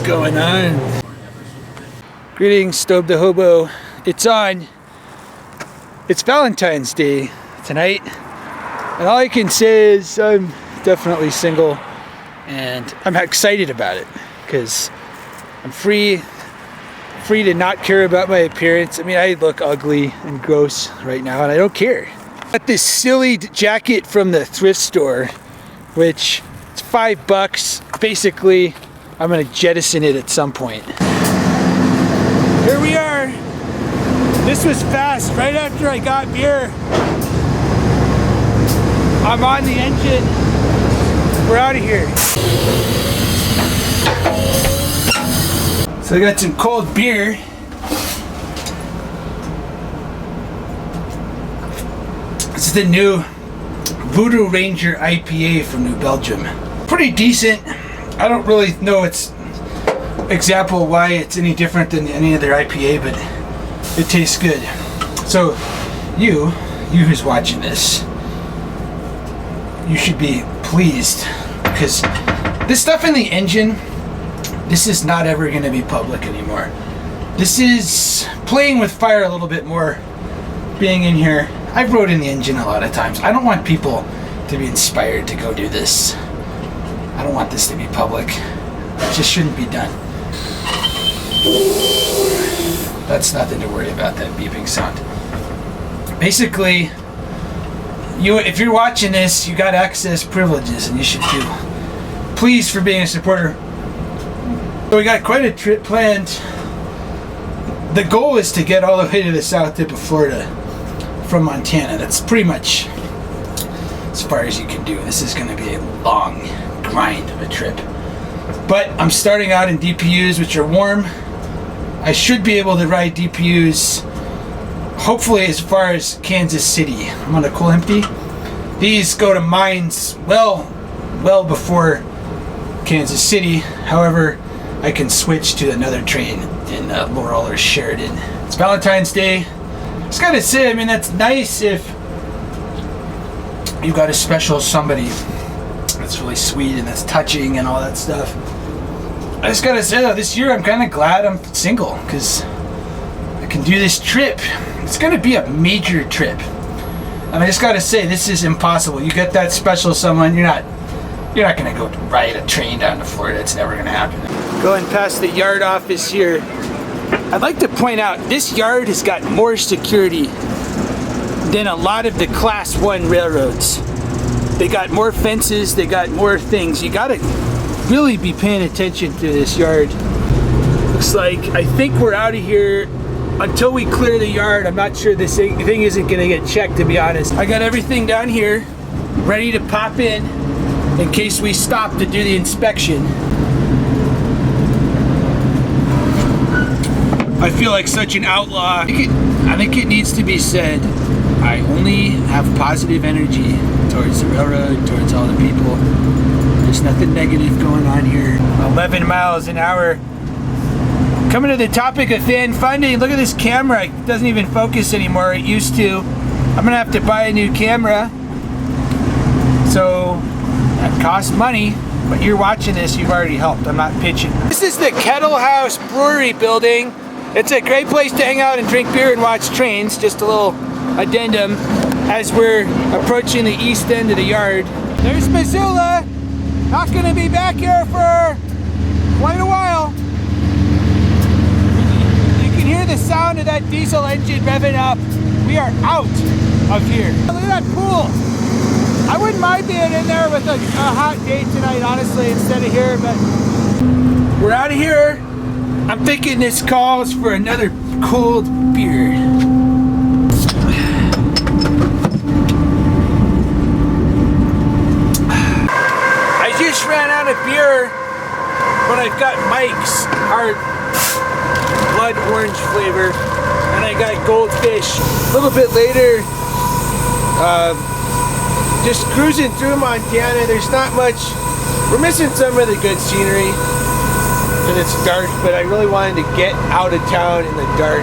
going on? Greetings, Stobe the Hobo. It's on. It's Valentine's Day tonight. And all I can say is I'm definitely single. And I'm excited about it. Because I'm free to not care about my appearance. I mean, I look ugly and gross right now, and I don't care. I got this silly jacket from the thrift store, which it's $5. Basically, I'm gonna jettison it at some point. Here we are. This was fast. Right after I got beer, I'm on the engine. We're out of here. So I got some cold beer. This is the new Voodoo Ranger IPA from New Belgium. Pretty decent. I don't really know its example why it's any different than any other IPA, but it tastes good. So you who's watching this, you should be pleased because this stuff in the engine, this is not ever going to be public anymore. This is playing with fire a little bit more, being in here. I've rode in the engine a lot of times. I don't want people to be inspired to go do this. I don't want this to be public. It just shouldn't be done. That's nothing to worry about, that beeping sound. Basically, if you're watching this, you got access privileges, and you should feel pleased for being a supporter. So we got quite a trip planned. The goal is to get all the way to the south tip of Florida from Montana. That's pretty much as far as you can do. This is going to be a long grind of a trip. But I'm starting out in DPUs, which are warm. I should be able to ride DPUs hopefully as far as Kansas City. I'm on a cool empty. These go to mines well before Kansas City. However, I can switch to another train in Laurel or Sheridan. It's Valentine's Day. Just gotta say, I mean, that's nice if you got a special somebody that's really sweet and that's touching and all that stuff. I just gotta say though, this year I'm kind of glad I'm single because I can do this trip. It's gonna be a major trip. And I just gotta say, this is impossible. You get that special someone, you're not gonna go ride a train down to Florida. It's never gonna happen. Going past the yard office here, I'd like to point out this yard has got more security than a lot of the Class 1 railroads. They got more fences, they got more things. You gotta really be paying attention to this yard. Looks like, I think we're out of here until we clear the yard. I'm not sure this thing isn't gonna get checked, to be honest. I got everything down here ready to pop in case we stop to do the inspection. I feel like such an outlaw. I think it needs to be said, I only have positive energy towards the railroad, towards all the people. There's nothing negative going on here. 11 miles an hour. Coming to the topic of fan funding, look at this camera. It doesn't even focus anymore. It used to. I'm gonna have to buy a new camera. So that costs money, but you're watching this, you've already helped. I'm not pitching. This is the Kettle House Brewery building. It's a great place to hang out and drink beer and watch trains. Just a little addendum as we're approaching the east end of the yard. There's Missoula. Not gonna be back here for quite a while. You can hear the sound of that diesel engine revving up. We are out of here. Look at that pool. I wouldn't mind being in there with a hot day tonight, honestly, instead of here, but we're out of here. I'm thinking this calls for another cold beer. I just ran out of beer, but I've got Mike's hard blood orange flavor, and I got Goldfish. A little bit later, just cruising through Montana. There's not much. We're missing some of the good scenery. And it's dark, but I really wanted to get out of town in the dark.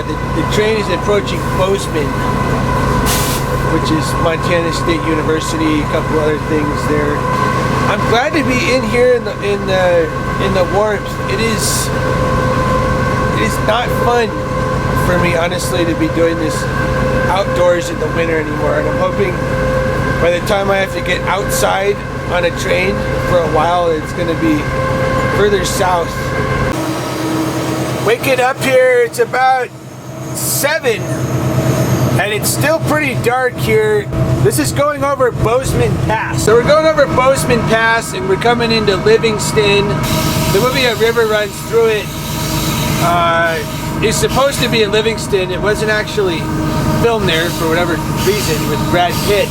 The train is approaching Bozeman, which is Montana State University, a couple other things there. I'm glad to be in here in the warmth. It is not fun for me, honestly, to be doing this outdoors in the winter anymore. And I'm hoping by the time I have to get outside on a train for a while, it's going to be further south. Waking up here, it's about 7, and it's still pretty dark here. This is going over Bozeman Pass. So we're going over Bozeman Pass, and we're coming into Livingston. There will be a river runs through it. It's supposed to be in Livingston. It wasn't actually filmed there for whatever reason with Brad Pitt.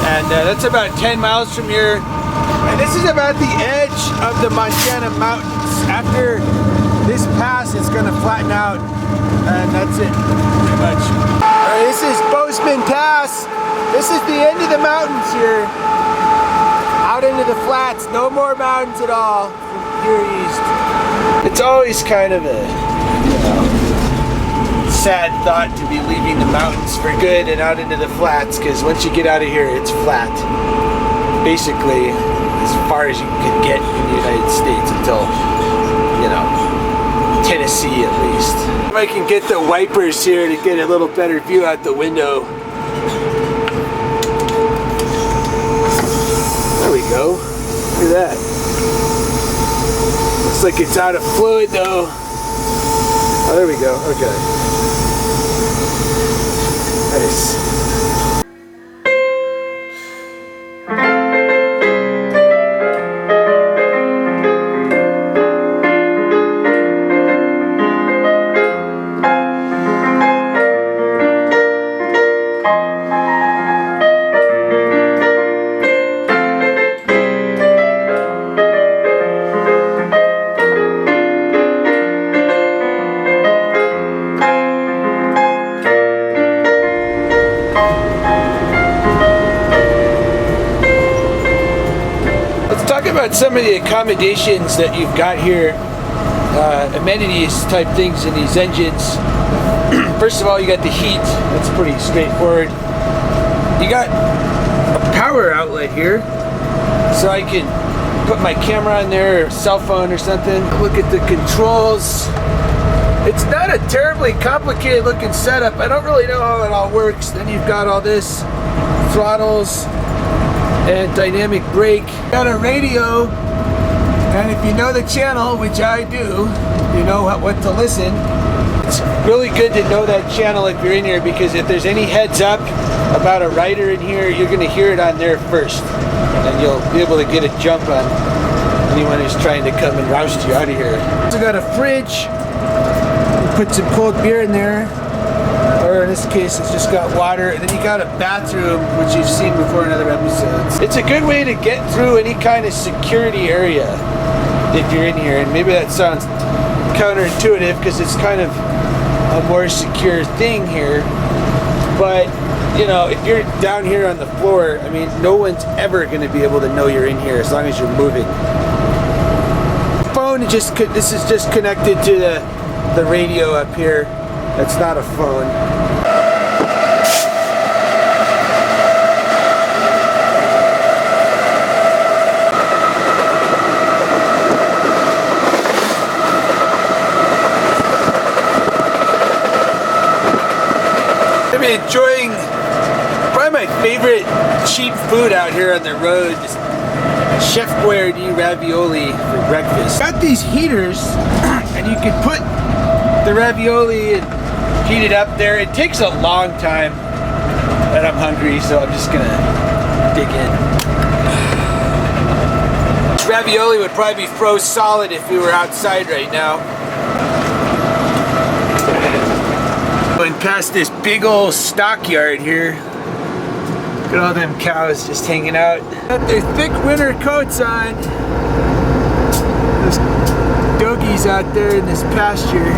And that's about 10 miles from here. And this is about the edge of the Montana mountains. After this pass, it's gonna flatten out, and that's it, pretty much. Alright, this is Bozeman Pass. This is the end of the mountains here. Out into the flats, no more mountains at all from here east. It's always kind of a, sad thought to be leaving the mountains for good and out into the flats, because once you get out of here, it's flat. Basically, as far as you can get in the United States until, Tennessee at least. If I can get the wipers here to get a little better view out the window. There we go. Look at that. Looks like it's out of fluid though. Oh, there we go. Okay. Nice. Some of the accommodations that you've got here, amenities type things in these engines. First of all, you got the heat. That's pretty straightforward. You got a power outlet here, so I can put my camera on there, or cell phone or something. Look at the controls. It's not a terribly complicated looking setup. I don't really know how it all works. Then you've got all this throttles and dynamic brake. Got a radio, and if you know the channel, which I do, you know what to listen. It's really good to know that channel if you're in here, because if there's any heads up about a rider in here, you're going to hear it on there first, and you'll be able to get a jump on anyone who's trying to come and roust you out of here. Also got a fridge. Put some cold beer in there, or in this case it's just got water. And then you got a bathroom, which you've seen before in other episodes. It's a good way to get through any kind of security area if you're in here, and maybe that sounds counterintuitive because it's kind of a more secure thing here, but if you're down here on the floor, I mean, no one's ever going to be able to know you're in here as long as you're moving. Phone, this is just connected to the radio up here. That's not a phone. I've been enjoying probably my favorite cheap food out here on the road. Chef Boyardee ravioli for breakfast. Got these heaters, and you can put the ravioli and heat it up there. It takes a long time, and I'm hungry, so I'm just gonna dig in. This ravioli would probably be froze solid if we were outside right now. Going past this big old stockyard here. Look at all them cows just hanging out. Got their thick winter coats on. Those doggies out there in this pasture.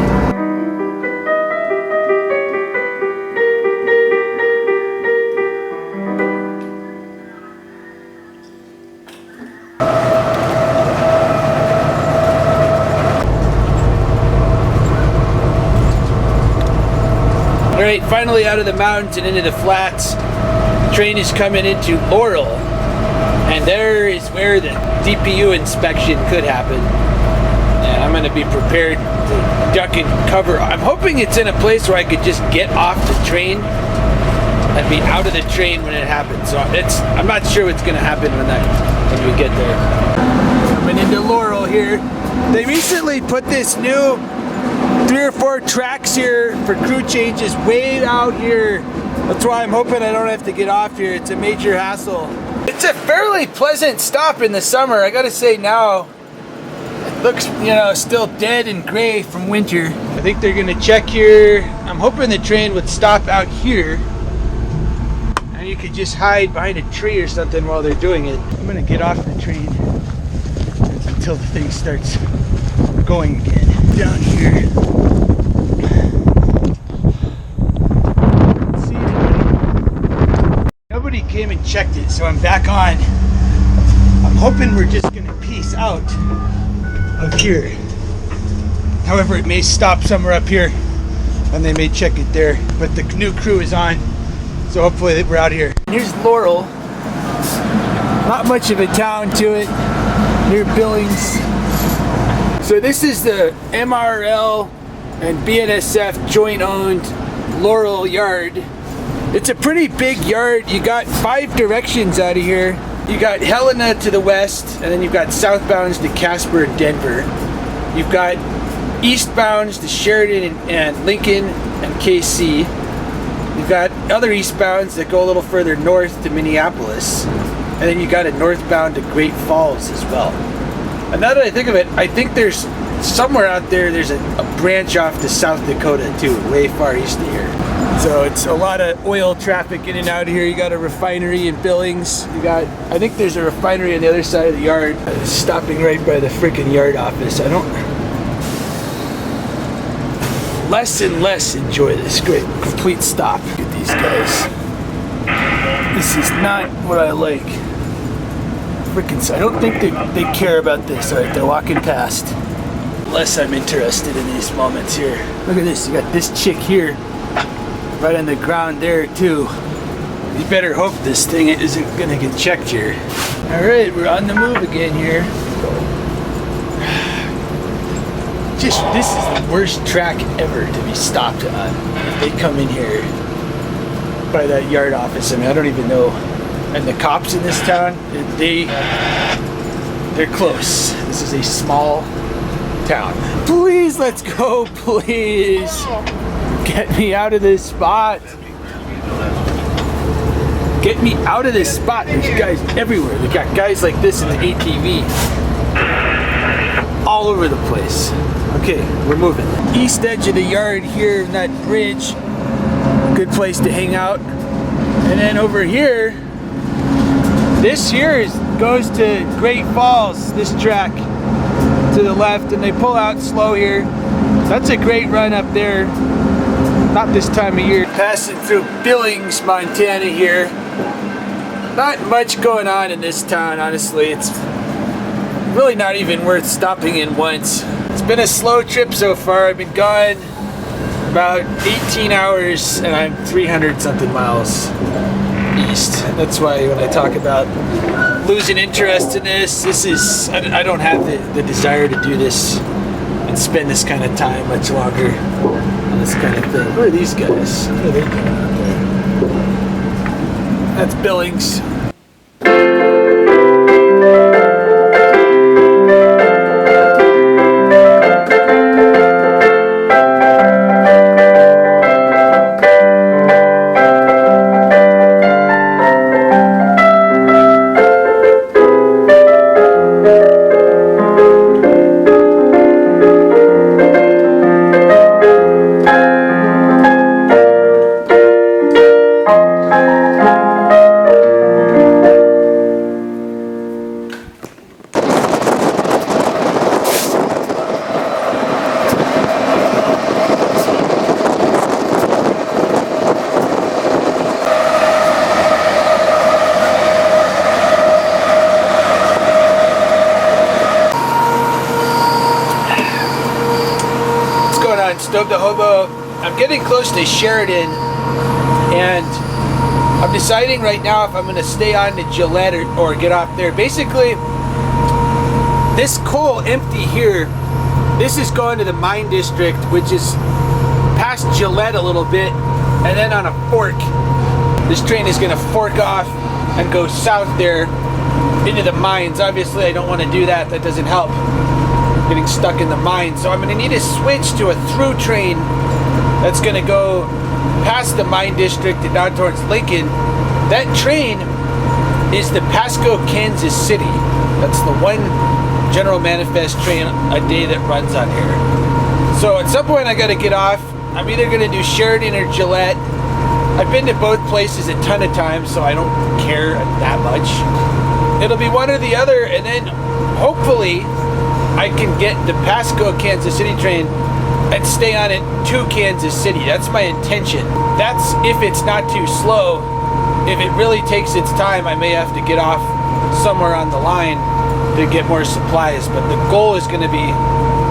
Alright, finally out of the mountains and into the flats. The train is coming into Laurel, And there is where the DPU inspection could happen. And I'm gonna be prepared to duck and cover. I'm hoping it's in a place where I could just get off the train and be out of the train when it happens. So I'm not sure what's gonna happen when we get there. Coming into Laurel here. They recently put this new 3 or 4 tracks here for crew changes way out here. That's why I'm hoping I don't have to get off here. It's a major hassle. It's a fairly pleasant stop in the summer. I gotta say now, it looks, still dead and gray from winter. I think they're gonna check here. I'm hoping the train would stop out here. And you could just hide behind a tree or something while they're doing it. I'm gonna get off the train until the thing starts going again. Down here. Nobody came and checked it, so I'm back on. I'm hoping we're just gonna peace out of here. However, it may stop somewhere up here and they may check it there, but the new crew is on, so hopefully we're out here. Here's Laurel. Not much of a town to it, near Billings. So this is the MRL and BNSF joint owned Laurel yard. It's a pretty big yard. You got 5 directions out of here. You got Helena to the west, and then you've got southbounds to Casper and Denver. You've got eastbounds to Sheridan and Lincoln and KC. You've got other eastbounds that go a little further north to Minneapolis. And then you got a northbound to Great Falls as well. And now that I think of it, I think there's somewhere out there, there's a branch off to South Dakota too, way far east of here. So it's a lot of oil traffic in and out of here. You got a refinery in Billings. I think there's a refinery on the other side of the yard. Stopping right by the freaking yard office. I don't less and less enjoy this great complete stop. Look at these guys. This is not what I like. I don't think they care about this. All right, they're walking past. Unless I'm interested in these moments here. Look at this. You got this chick here, right on the ground there too. You better hope this thing isn't gonna get checked here. All right, we're on the move again here. This is the worst track ever to be stopped on. If they come in here by that yard office, I mean, I don't even know. And the cops in this town, they're close. This is a small town. Please, let's go, please. Get me out of this spot. Get me out of this spot. There's guys everywhere. They got guys like this in the ATV. All over the place. Okay, we're moving. East edge of the yard here, that bridge. Good place to hang out. And then over here, this here goes to Great Falls, this track to the left, and they pull out slow here. That's a great run up there. Not this time of year. Passing through Billings, Montana here. Not much going on in this town, honestly. It's really not even worth stopping in once. It's been a slow trip so far. I've been gone about 18 hours and I'm 300 something miles east. That's why when I talk about losing interest in this is, I don't have the desire to do this and spend this kind of time much longer on this kind of thing. Where are these guys? What are they doing out there? That's Billings. Stobe The Hobo. I'm getting close to Sheridan, and I'm deciding right now if I'm going to stay on to Gillette or get off there. Basically, this coal empty here, this is going to the mine district, which is past Gillette a little bit, and then on a fork, this train is going to fork off and go south there into the mines. Obviously, I don't want to do that. That doesn't help getting stuck in the mines. So I'm going to need to switch to a through train that's going to go past the mine district and down towards Lincoln. That train is the Pasco, Kansas City. That's the one General Manifest train a day that runs on here. So at some point I got to get off. I'm either going to do Sheridan or Gillette. I've been to both places a ton of times, so I don't care that much. It'll be one or the other, and then hopefully I can get the Pasco, Kansas City train and stay on it to Kansas City. That's my intention. That's if it's not too slow. If it really takes its time, I may have to get off somewhere on the line to get more supplies. But the goal is going to be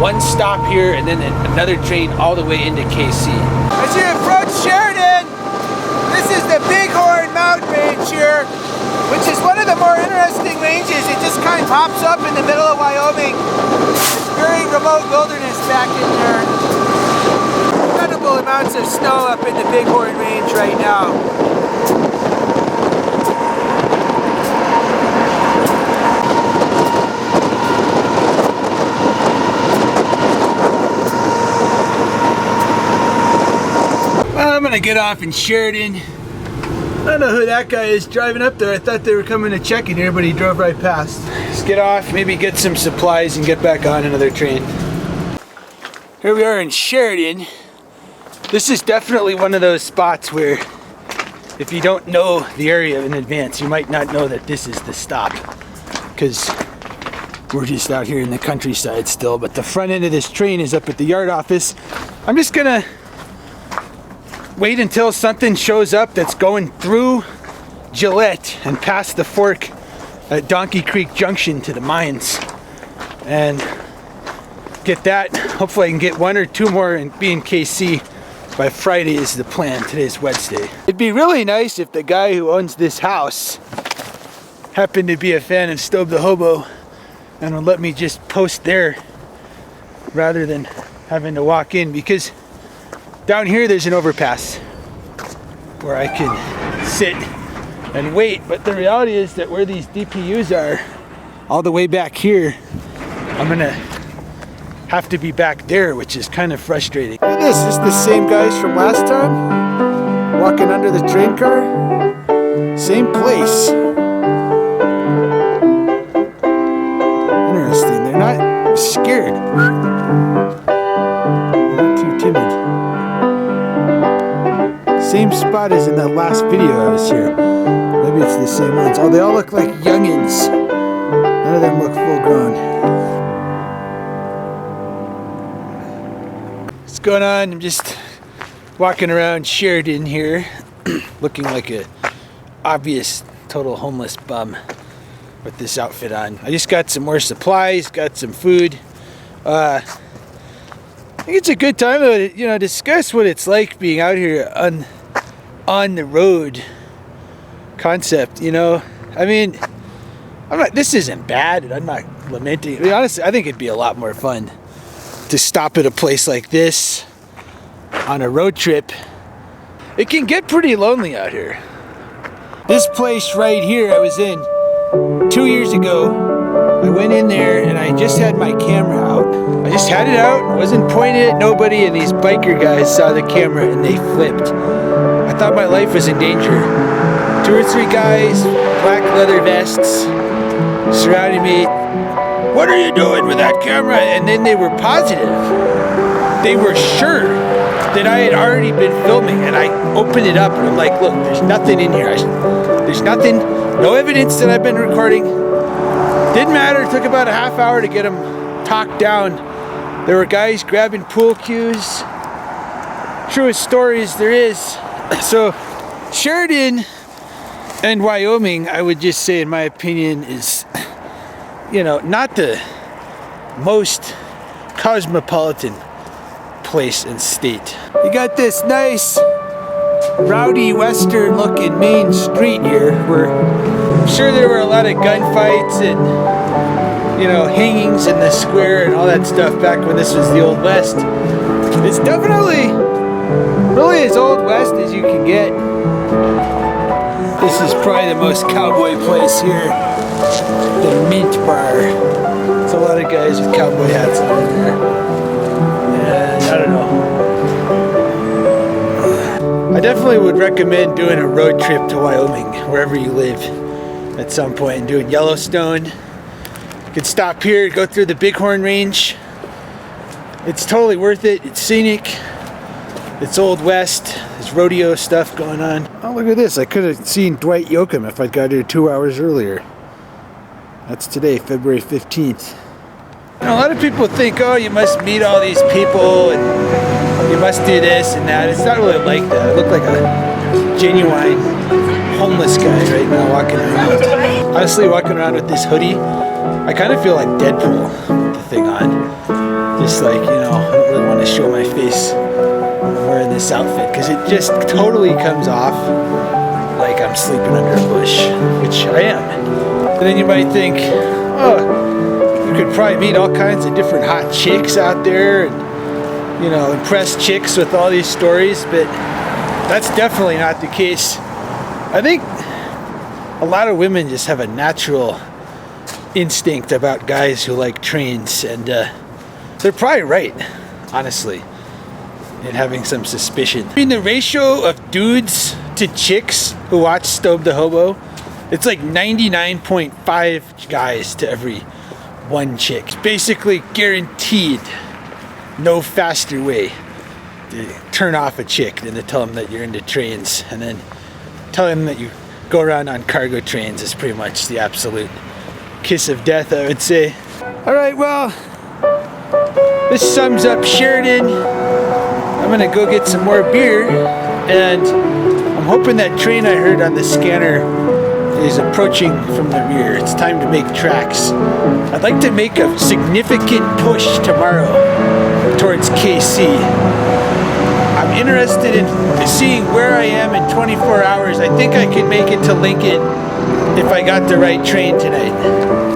one stop here and then another train all the way into KC. As you approach Sheridan, this is the Bighorn Mountain Range here, which is one of the more interesting ranges. It just kind of pops up in the middle of Wyoming. It's very remote wilderness back in there. Incredible amounts of snow up in the Bighorn Range right now. Well, I'm gonna get off in Sheridan. I don't know who that guy is driving up there. I thought they were coming to check in here, but he drove right past. Let's get off, maybe get some supplies and get back on another train. Here we are in Sheridan. This is definitely one of those spots where if you don't know the area in advance, you might not know that this is the stop, because we're just out here in the countryside still, but the front end of this train is up at the yard office. I'm just gonna wait until something shows up that's going through Gillette and past the fork at Donkey Creek Junction to the mines, and get that. Hopefully I can get one or two more and be in KC by Friday is the plan. Today's Wednesday. It'd be really nice if the guy who owns this house happened to be a fan of Stobe the Hobo and would let me just post there rather than having to walk in, because down here there's an overpass where I can sit and wait, but the reality is that where these DPUs are, all the way back here, I'm gonna have to be back there, which is kind of frustrating. Look at this, this is the same guys from last time, walking under the train car, same place. Interesting, they're not scared, they're not too timid. Same spot as in that last video I was here. Maybe it's the same ones. Oh, they all look like youngins. None of them look full grown. What's going on? I'm just walking around Sheridan here, looking like a obvious total homeless bum with this outfit on. I just got some more supplies, got some food. I think it's a good time to, discuss what it's like being out here on the road concept, I mean, this isn't bad, and I'm not lamenting. I mean, honestly, I think it'd be a lot more fun to stop at a place like this on a road trip. It can get pretty lonely out here. This place right here I was in 2 years ago. I went in there and I just had my camera out. I just had it out, wasn't pointed at nobody, and these biker guys saw the camera and they flipped. I thought my life was in danger. 2 or 3 guys, black leather vests, surrounded me. What are you doing with that camera? And then they were positive. They were sure that I had already been filming, and I opened it up and I'm like, look, there's nothing in here. There's nothing, no evidence that I've been recording. Didn't matter, it took about a half hour to get them talked down. There were guys grabbing pool cues. Truest stories there is. So Sheridan and Wyoming, I would just say in my opinion, is, not the most cosmopolitan place and state. You got this nice rowdy western looking main street here where I'm sure there were a lot of gunfights and, you know, hangings in the square and all that stuff back when this was the Old West. It's definitely really as Old West as you can get. This is probably the most cowboy place here. The Mint Bar. There's a lot of guys with cowboy hats on there. And I don't know. I definitely would recommend doing a road trip to Wyoming, wherever you live, at some point, and doing Yellowstone. You could stop here, go through the Bighorn Range. It's totally worth it. It's scenic. It's Old West. There's rodeo stuff going on. Oh, look at this. I could have seen Dwight Yoakam if I'd got here 2 hours earlier. That's today, February 15th. You know, a lot of people think, oh, you must meet all these people and you must do this and that. It's not really like that. I look like a genuine homeless guy right now walking around. Honestly, walking around with this hoodie, I kind of feel like Deadpool with the thing on. Just like, you know, I don't really want to show my face when I'm wearing this outfit because it just totally comes off like I'm sleeping under a bush, which I am. And then you might think, oh, you could probably meet all kinds of different hot chicks out there and, you know, impress chicks with all these stories, but that's definitely not the case. I think a lot of women just have a natural instinct about guys who like trains, and they're probably right, honestly, in having some suspicion. I mean, the ratio of dudes to chicks who watch Stobe the Hobo, it's like 99.5 guys to every one chick. Basically guaranteed no faster way to turn off a chick than to tell them that you're into trains, and then tell them that you go around on cargo trains is pretty much the absolute kiss of death, I would say. Alright, well, this sums up Sheridan. I'm gonna go get some more beer, and I'm hoping that train I heard on the scanner is approaching from the rear. It's time to make tracks. I'd like to make a significant push tomorrow towards KC. I'm interested in seeing where I am in 24 hours. I think I could make it to Lincoln if I got the right train tonight.